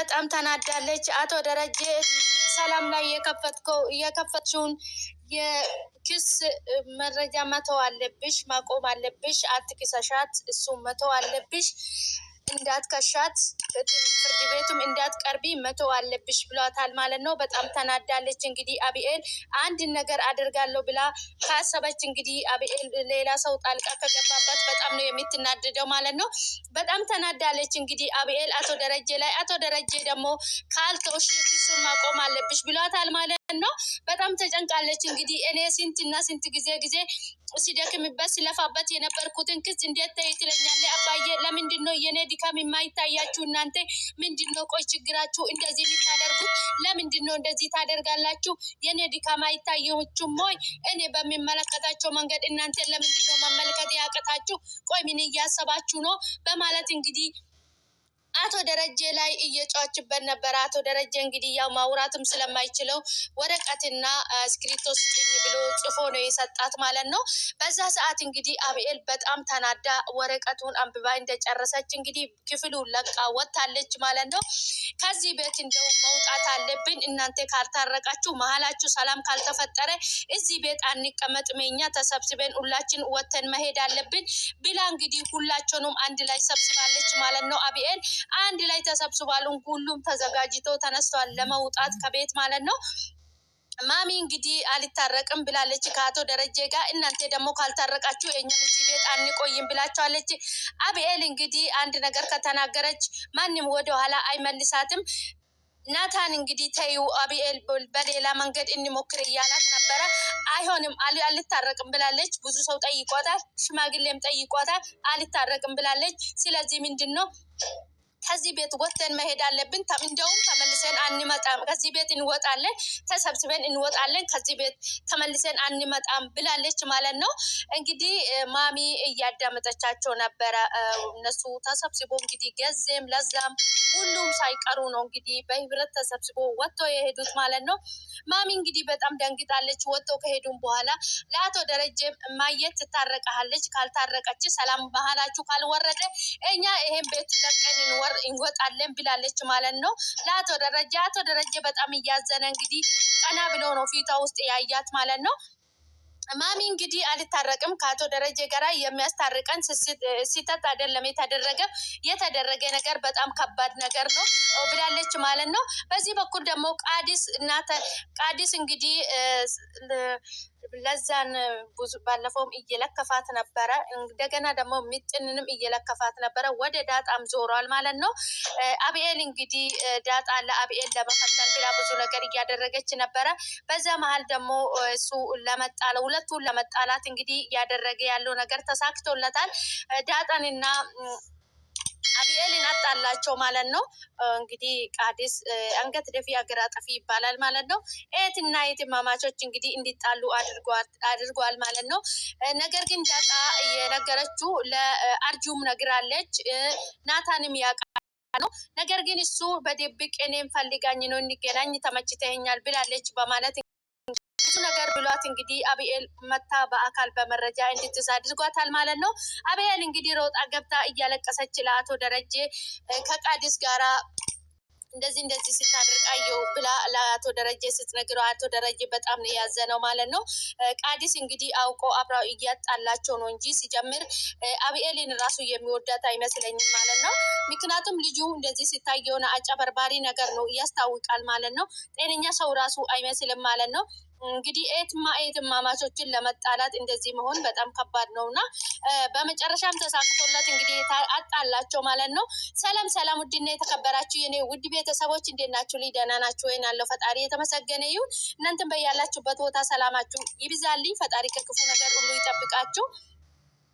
በጣም ተናዳለች። አቶ ደረጀ ሰላም ላይ የከፈትሽውን የክስ መረጃ መተው አለብሽ፣ ማቆም አለብሽ። አትክሰሻት፣ እሱ መተው አለብሽ። እንዳትከሻት ፍርድ ቤቱም እንዳትቀርቢ መተው አለብሽ ብሏታል ማለት ነው። በጣም ተናዳለች። እንግዲህ አቢኤል አንድ ነገር አደርጋለሁ ብላ ካሰበች እንግዲህ አቢኤል ሌላ ሰው ጣልቃ ከገባበት በጣም ነው የምትናደደው ማለት ነው። በጣም ተናዳለች። እንግዲህ አቢኤል አቶ ደረጀ ላይ፣ አቶ ደረጀ ደግሞ ካልተውሽ ክሱን ማቆም አለብሽ ብሏታል ማለት ነው። በጣም ተጨንቃለች። እንግዲህ እኔ ስንትና ስንት ጊዜ ሲደክምበት ሲለፋበት የነበርኩትን ክስ እንዴት ተይ ትለኛለህ? አባዬ ለምንድን ነው የኔ ድካም የማይታያችሁ? እናንተ ምንድን ነው ቆይ ችግራችሁ? እንደዚህ የምታደርጉት ለምንድን ነው? እንደዚህ ታደርጋላችሁ? የኔ ድካም አይታያችሁም ወይ? እኔ በሚመለከታቸው መንገድ እናንተ ለምንድን ነው መመልከት ያቀታችሁ? ቆይ ምን እያሰባችሁ ነው? በማለት እንግዲህ አቶ ደረጀ ላይ እየጫችበት ነበረ። አቶ ደረጀ እንግዲህ ያው ማውራትም ስለማይችለው ወረቀትና እስክሪብቶ ስጭኝ ብሎ ጽፎ ነው የሰጣት ማለት ነው። በዛ ሰዓት እንግዲህ አቢኤል በጣም ተናዳ ወረቀቱን አንብባ እንደጨረሰች እንግዲህ ክፍሉን ለቃ ወጥታለች ማለት ነው። ከዚህ ቤት እንደው መውጣት አለብን፣ እናንተ ካልታረቃችሁ፣ መሀላችሁ ሰላም ካልተፈጠረ እዚህ ቤት አንቀመጥም፣ እኛ ተሰብስበን ሁላችን ወተን መሄድ አለብን ብላ እንግዲህ ሁላቸውንም አንድ ላይ ሰብስባለች ማለት ነው። አቢኤል አንድ ላይ ተሰብስቧል። ሁሉም ተዘጋጅተው ተነስተዋል ለመውጣት ከቤት ማለት ነው። ማሚ እንግዲህ አልታረቅም ብላለች ከአቶ ደረጀ ጋር። እናንተ ደግሞ ካልታረቃችሁ የኛም እዚህ ቤት አንቆይም ብላችኋለች። አቢኤል እንግዲህ አንድ ነገር ከተናገረች ማንም ወደኋላ አይመልሳትም። ናታን እንግዲህ ተይው አቢኤል በሌላ መንገድ እንሞክር እያላት ነበረ። አይሆንም አልታረቅም ብላለች። ብዙ ሰው ጠይቋታል፣ ሽማግሌም ጠይቋታል። አልታረቅም ብላለች። ስለዚህ ምንድን ነው ከዚህ ቤት ወጥተን መሄድ አለብን። እንደውም ተመልሰን አንመጣም። ከዚህ ቤት እንወጣለን፣ ተሰብስበን እንወጣለን፣ ከዚህ ቤት ተመልሰን አንመጣም ብላለች ማለት ነው። እንግዲህ ማሚ እያዳመጠቻቸው ነበረ። እነሱ ተሰብስቦ እንግዲህ ገዜም ለዛም ሁሉም ሳይቀሩ ነው እንግዲህ በህብረት ተሰብስቦ ወጥቶ የሄዱት ማለት ነው። ማሚ እንግዲህ በጣም ደንግጣለች። ወጥቶ ከሄዱም በኋላ ለአቶ ደረጀ ማየት ትታረቃለች፣ ካልታረቀች ሰላም ባህላችሁ ካልወረደ እኛ ይሄን ቤት ለቀን እንወጣለን ብላለች ማለት ነው ለአቶ ደረጀ። አቶ ደረጀ በጣም እያዘነ እንግዲህ ቀና ብሎ ነው ፊቷ ውስጥ ያያት ማለት ነው። ማሚ እንግዲህ አልታረቅም ከአቶ ደረጀ ጋር የሚያስታርቀን ስህተት አይደለም የተደረገ ነገር በጣም ከባድ ነገር ነው ብላለች ማለት ነው። በዚህ በኩል ደግሞ ቃዲስ እንግዲህ ለዛን ብዙ ባለፈውም እየለከፋት ነበረ። እንደገና ደግሞ ሚጥንንም እየለከፋት ነበረ። ወደ ዳጣም ዞሯል ማለት ነው። አቢኤል እንግዲህ ዳጣ ለአቢኤል ለመፈተን ብላ ብዙ ነገር እያደረገች ነበረ። በዛ መሀል ደግሞ እሱ ሁለቱን ለመጣላት እንግዲህ እያደረገ ያለው ነገር ተሳክቶለታል። ዳጣንና አቢኤልን አጣላቸው ማለት ነው። እንግዲህ ቃዲስ አንገት ደፊ አገር አጠፊ ይባላል ማለት ነው። እህትና እህትማማቾች እንግዲህ እንዲጣሉ አድርጓል ማለት ነው። ነገር ግን ዳጣ የነገረችው ለአርጁም ነግራለች። ናታንም ያውቃል ነው። ነገር ግን እሱ በድብቅ እኔም ፈልጋኝ ነው እንገናኝ ተመችተኛል ብላለች በማለት ብዙ ነገር ብሏት እንግዲህ አቢኤል መታ በአካል በመረጃ እንድትይዝ አድርጓታል ማለት ነው። አቢኤል እንግዲህ ሮጣ ገብታ እያለቀሰች ለአቶ ደረጀ ከቃዲስ ጋራ እንደዚህ ስታደርቃየው ብላ ለአቶ ደረጀ ስትነግረው አቶ ደረጀ በጣም ነው ያዘነው ማለት ነው። ቃዲስ እንግዲህ አውቆ አብራው እያጣላቸው ነው እንጂ ሲጀምር አቢኤልን ራሱ የሚወዳት አይመስለኝም ማለት ነው። ምክንያቱም ልጁ እንደዚህ ሲታየውና አጨበርባሪ ነገር ነው ያስታውቃል ማለት ነው። ጤነኛ ሰው ራሱ አይመስልም ማለት ነው። እንግዲህ እህትማማቾችን ለመጣላት እንደዚህ መሆን በጣም ከባድ ነው እና በመጨረሻም ተሳክቶለት እንግዲህ አጣላቸው ማለት ነው። ሰላም ውድና የተከበራችሁ የኔ ውድ ቤተሰቦች እንዴት ናችሁ? ደህና ናችሁ ወይ? ያለው ፈጣሪ የተመሰገነ ይሁን። እናንተም በያላችሁበት ቦታ ሰላማችሁ ይብዛልኝ። ፈጣሪ ከክፉ ነገር ሁሉ ይጠብቃችሁ።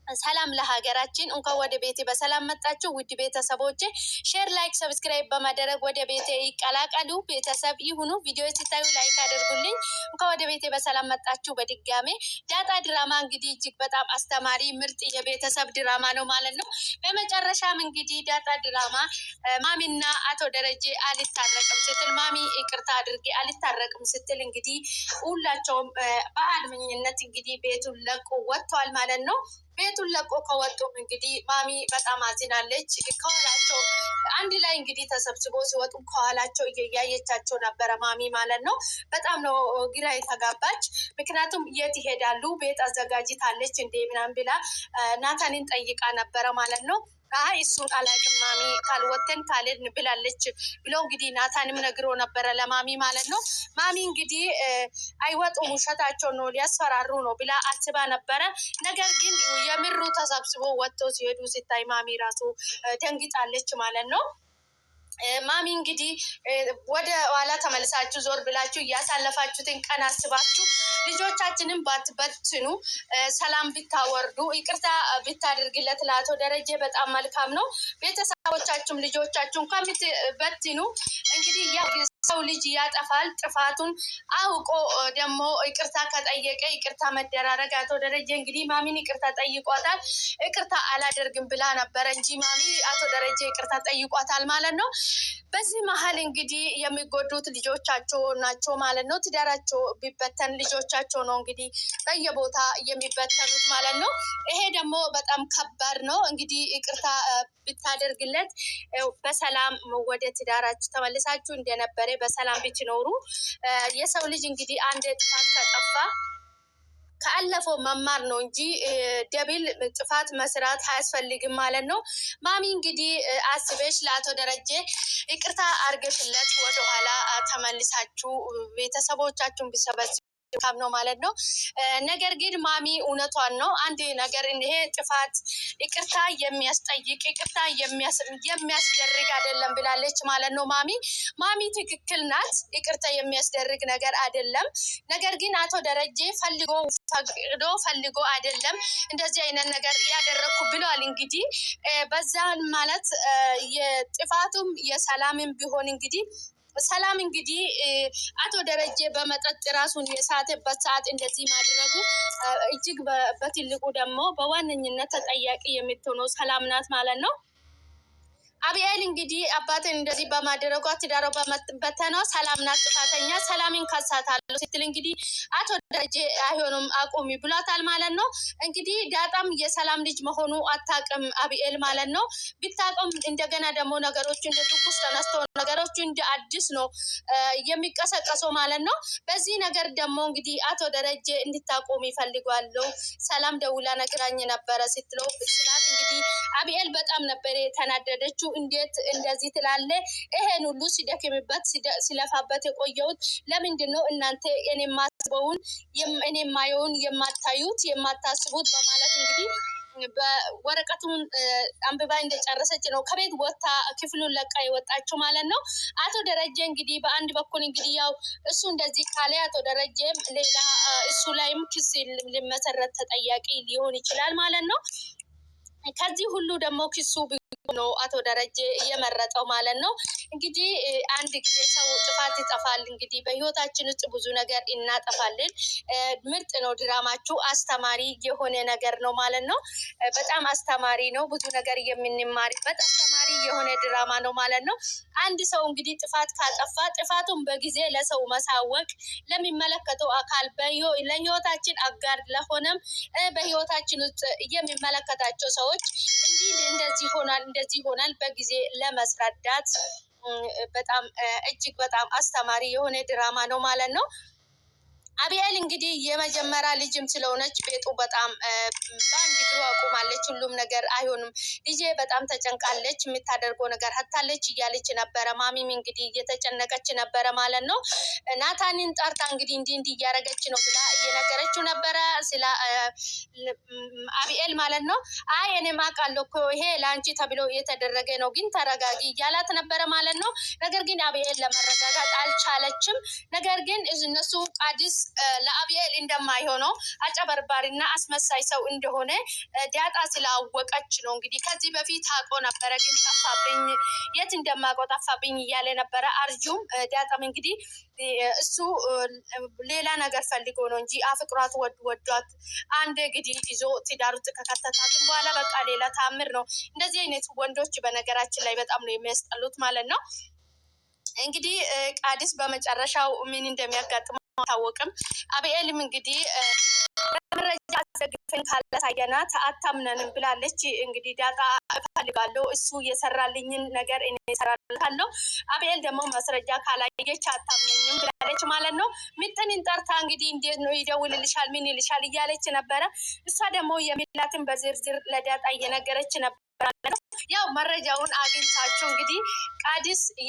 ሰላም ለሀገራችን። እንኳን ወደ ቤቴ በሰላም መጣችሁ ውድ ቤተሰቦቼ። ሼር፣ ላይክ፣ ሰብስክራይብ በማድረግ ወደ ቤቴ ይቀላቀሉ፣ ቤተሰብ ይሁኑ። ቪዲዮ ሲታዩ ላይክ አድርጉልኝ። እንኳን ወደ ቤቴ በሰላም መጣችሁ በድጋሜ። ዳጣ ድራማ እንግዲህ እጅግ በጣም አስተማሪ ምርጥ የቤተሰብ ድራማ ነው ማለት ነው። በመጨረሻም እንግዲህ ዳጣ ድራማ ማሚና አቶ ደረጀ አልታረቅም ስትል ማሚ ይቅርታ አድርጌ አልታረቅም ስትል እንግዲህ ሁላቸውም በአድመኝነት እንግዲህ ቤቱን ለቆ ወጥቷል ማለት ነው። ቤቱን ለቆ ከወጡም እንግዲህ ማሚ በጣም አዝናለች። ከኋላቸው አንድ ላይ እንግዲህ ተሰብስቦ ሲወጡ ከኋላቸው እያየቻቸው ነበረ ማሚ ማለት ነው። በጣም ነው ግራ የተጋባች። ምክንያቱም የት ይሄዳሉ ቤት አዘጋጅታለች እንዴ ምናምን ብላ ናታንን ጠይቃ ነበረ ማለት ነው። እሱን አላውቅም ማሚ ካልወተን ካልን ብላለች ብሎ እንግዲህ ናታንም ነግሮ ነበረ ለማሚ ማለት ነው። ማሚ እንግዲህ አይወጡም ውሸታቸው ነው ሊያስፈራሩ ነው ብላ አስባ ነበረ። ነገር ግን የምሩ ተሰብስቦ ወጥቶ ሲሄዱ ሲታይ ማሚ ራሱ ደንግጣለች ማለት ነው። ማሚ እንግዲህ ወደ ኋላ ተመልሳችሁ ዞር ብላችሁ እያሳለፋችሁትን ቀን አስባችሁ ልጆቻችንን ባትበትኑ ሰላም ብታወርዱ ይቅርታ ብታደርግለት ለአቶ ደረጀ በጣም መልካም ነው። ቤተሰቦቻችሁም ልጆቻችሁን ከምትበትኑ እንግዲህ ሰው ልጅ ያጠፋል። ጥፋቱን አውቆ ደግሞ ይቅርታ ከጠየቀ ይቅርታ መደራረግ። አቶ ደረጀ እንግዲህ ማሚን ይቅርታ ጠይቋታል። ይቅርታ አላደርግም ብላ ነበረ እንጂ ማሚ አቶ ደረጀ ይቅርታ ጠይቋታል ማለት ነው። በዚህ መሀል እንግዲህ የሚጎዱት ልጆቻቸው ናቸው ማለት ነው። ትዳራቸው ቢበተን ልጆቻቸው ነው እንግዲህ በየቦታ የሚበተኑት ማለት ነው። ይሄ ደግሞ በጣም ከባድ ነው። እንግዲህ ይቅርታ ብታደርግለት በሰላም ወደ ትዳራችሁ ተመልሳችሁ እንደነበረ በሰላም ብትኖሩ። የሰው ልጅ እንግዲህ አንድ ጥፋት ከጠፋ ከአለፈው መማር ነው እንጂ ደብል ጥፋት መስራት አያስፈልግም ማለት ነው። ማሚ እንግዲህ አስበሽ ለአቶ ደረጀ ይቅርታ አርገሽለት ወደኋላ ተመልሳችሁ ቤተሰቦቻችሁን ቢሰበስቡ ነው ማለት ነው። ነገር ግን ማሚ እውነቷን ነው። አንድ ነገር ይሄ ጥፋት ይቅርታ የሚያስጠይቅ ይቅርታ የሚያስደርግ አይደለም ብላለች ማለት ነው። ማሚ ትክክል ናት። ይቅርታ የሚያስደርግ ነገር አይደለም። ነገር ግን አቶ ደረጀ ፈልጎ አይደለም እንደዚህ አይነት ነገር ያደረኩ ብለዋል። እንግዲህ በዛን ማለት የጥፋቱም የሰላምን ቢሆን እንግዲህ ሰላም እንግዲህ አቶ ደረጀ በመጠጥ ራሱን የሳተበት ሰዓት እንደዚህ ማድረጉ እጅግ በትልቁ ደግሞ በዋነኝነት ተጠያቂ የምትሆነው ሰላም ናት ማለት ነው። አብኤል እንግዲህ አባትን እንደዚህ በማድረጓ ትዳሯ በመበተኗ ሰላም ናት ጥፋተኛ፣ ሰላምን ከሳታለሁ ስትል እንግዲህ አቶ ደረጀ አይሆኑም አቁሚ ብሏታል ማለት ነው። እንግዲህ ዳጣም የሰላም ልጅ መሆኑ አታውቅም አብኤል ማለት ነው። ብታውቅም እንደገና ደግሞ ነገሮቹ እንደ ትኩስ ተነስተው ነገሮቹ እንደ አዲስ ነው የሚቀሰቀሰው ማለት ነው። በዚህ ነገር ደግሞ እንግዲህ አቶ ደረጀ እንድታቆም ይፈልጋሉ። ሰላም ደውላ ነግራኝ ነበረ ስትለው ስላት እንግዲህ አብኤል በጣም ነበር የተናደደችው። እንዴት እንደዚህ ትላለ? ይሄን ሁሉ ሲደክምበት ሲለፋበት የቆየሁት ለምንድን ነው እናንተ እኔ የማስበውን እኔ የማየውን የማታዩት የማታስቡት? በማለት እንግዲህ በወረቀቱን አንብባ እንደጨረሰች ነው ከቤት ወጣ ክፍሉን ለቃ የወጣችው ማለት ነው። አቶ ደረጀ እንግዲህ በአንድ በኩል እንግዲህ ያው እሱ እንደዚህ ካለ አቶ ደረጀም ሌላ እሱ ላይም ክስ ሊመሰረት ተጠያቂ ሊሆን ይችላል ማለት ነው። ከዚህ ሁሉ ደግሞ ክሱ ነው አቶ ደረጀ እየመረጠው ማለት ነው። እንግዲህ አንድ ጊዜ ሰው ጥፋት ይጠፋል። እንግዲህ በህይወታችን ውስጥ ብዙ ነገር እናጠፋለን። ምርጥ ነው ድራማችሁ፣ አስተማሪ የሆነ ነገር ነው ማለት ነው። በጣም አስተማሪ ነው፣ ብዙ ነገር የምንማርበት አስተማሪ የሆነ ድራማ ነው ማለት ነው። አንድ ሰው እንግዲህ ጥፋት ካጠፋ ጥፋቱን በጊዜ ለሰው ማሳወቅ፣ ለሚመለከተው አካል ለህይወታችን አጋር ለሆነም በህይወታችን ውስጥ የሚመለከታቸው ሰዎች እንዲህ እንደዚህ ይሆናል በጊዜ ለመስረዳት በጣም እጅግ በጣም አስተማሪ የሆነ ድራማ ነው ማለት ነው። አብኤል እንግዲህ የመጀመሪያ ልጅም ስለሆነች ቤቱ በጣም በአንድ እግሯ አቁማለች። ሁሉም ነገር አይሆንም ልጄ በጣም ተጨንቃለች፣ የምታደርገው ነገር ሀታለች እያለች ነበረ። ማሚም እንግዲህ እየተጨነቀች ነበረ ማለት ነው። ናታንን ጠርታ እንግዲህ እንዲህ እያደረገች ነው ብላ እየነገረችው ነበረ ስለ አብኤል ማለት ነው። አይ እኔም አውቃለሁ እኮ ይሄ ለአንቺ ተብሎ የተደረገ ነው፣ ግን ተረጋጊ እያላት ነበረ ማለት ነው። ነገር ግን አብኤል ለመረጋጋት አልቻለችም። ነገር ግን እነሱ ቃዲስ ለአብኤል እንደማይሆነው አጨበርባሪና አስመሳይ ሰው እንደሆነ ዳጣ ስላወቀች ነው። እንግዲህ ከዚህ በፊት አውቆ ነበረ፣ ግን ጠፋብኝ፣ የት እንደማውቀው ጠፋብኝ እያለ ነበረ። አርጁም ዳጣም እንግዲህ እሱ ሌላ ነገር ፈልጎ ነው እንጂ አፍቅሯት ወዷት አንድ እንግዲህ ይዞ ትዳር ውስጥ ከከተታትም በኋላ በቃ ሌላ ታምር ነው። እንደዚህ አይነት ወንዶች በነገራችን ላይ በጣም ነው የሚያስጠሉት ማለት ነው። እንግዲህ ቃዲስ በመጨረሻው ምን እንደሚያጋጥመው አልታወቅም። አብኤልም እንግዲህ መረጃ ደግፈን ካላሳየናት አታምነንም ብላለች። እንግዲህ ዳጣ እፈልጋለሁ እሱ የሰራልኝን ነገር እኔ እሰራለታለሁ፣ አቤል ደግሞ ማስረጃ ካላየች አታምነኝም ብላለች ማለት ነው። ምጥንን ጠርታ እንግዲህ እንዴት ነው ይደውልልሻል ምን ይልሻል እያለች ነበረ። እሷ ደግሞ የሚላትን በዝርዝር ለዳጣ እየነገረች ነበር። ያው መረጃውን አግኝታችሁ እንግዲህ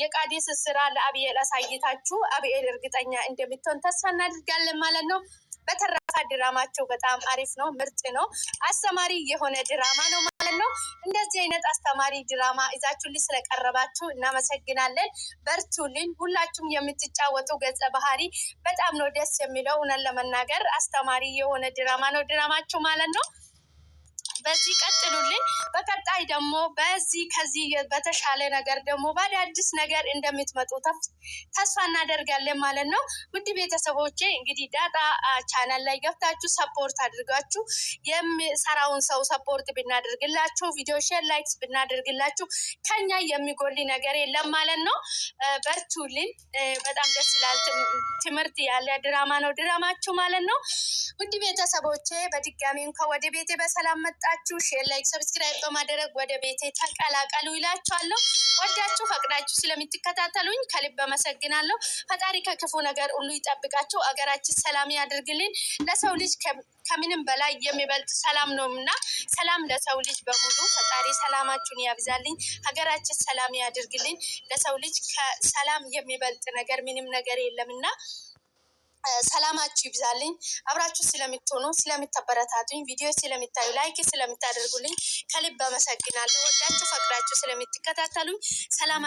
የቃዲስ ስራ ለአብኤል አሳይታችሁ አብኤል እርግጠኛ እንደምትሆን ተስፋ እናድርጋለን ማለት ነው። በተረፈ ድራማቸው በጣም አሪፍ ነው፣ ምርጥ ነው፣ አስተማሪ የሆነ ድራማ ነው ማለት ነው። እንደዚህ አይነት አስተማሪ ድራማ ይዛችሁልን ስለቀረባችሁ እናመሰግናለን። በርቱልን። ሁላችሁም የምትጫወቱ ገጸ ባህሪ በጣም ነው ደስ የሚለው። እውነት ለመናገር አስተማሪ የሆነ ድራማ ነው ድራማችሁ ማለት ነው። በዚህ ቀጥሉልን። በቀጣይ ደግሞ ከዚህ በተሻለ ነገር ደግሞ በአዳዲስ ነገር እንደምትመጡ ተስፋ እናደርጋለን ማለት ነው። ውድ ቤተሰቦቼ እንግዲህ ዳጣ ቻናል ላይ ገብታችሁ ሰፖርት አድርጋችሁ የሚሰራውን ሰው ሰፖርት ብናደርግላችሁ፣ ቪዲዮ ሼር ላይክስ ብናደርግላችሁ ከኛ የሚጎል ነገር የለም ማለት ነው። በርቱልን። በጣም ደስ ይላል። ትምህርት ያለ ድራማ ነው ድራማችሁ ማለት ነው። ውድ ቤተሰቦቼ በድጋሚ እንኳን ወደ ቤቴ በሰላም መጣችሁ። ሼር ላይክ ሰብስክራይብ በማድረግ ወደ ቤቴ ተቀላቀሉ ይላችኋለሁ። ወዳችሁ ፈቅዳችሁ ስለምትከታተሉኝ ከልብ አመሰግናለሁ። ፈጣሪ ከክፉ ነገር ሁሉ ይጠብቃችሁ፣ አገራችን ሰላም ያድርግልን። ለሰው ልጅ ከምንም በላይ የሚበልጥ ሰላም ነውና ሰላም ለሰው ልጅ በሙሉ። ፈጣሪ ሰላማችሁን ያብዛልኝ፣ ሀገራችን ሰላም ያድርግልን። ለሰው ልጅ ከሰላም የሚበልጥ ነገር ምንም ነገር የለምና ሰላማችሁ ይብዛልኝ። አብራችሁ ስለምትሆኑ ስለምታበረታቱኝ፣ ቪዲዮ ስለምታዩ፣ ላይክ ስለምታደርጉልኝ ከልብ አመሰግናለሁ። ወዳችሁ ፈቅዳችሁ ስለምትከታተሉኝ ሰላም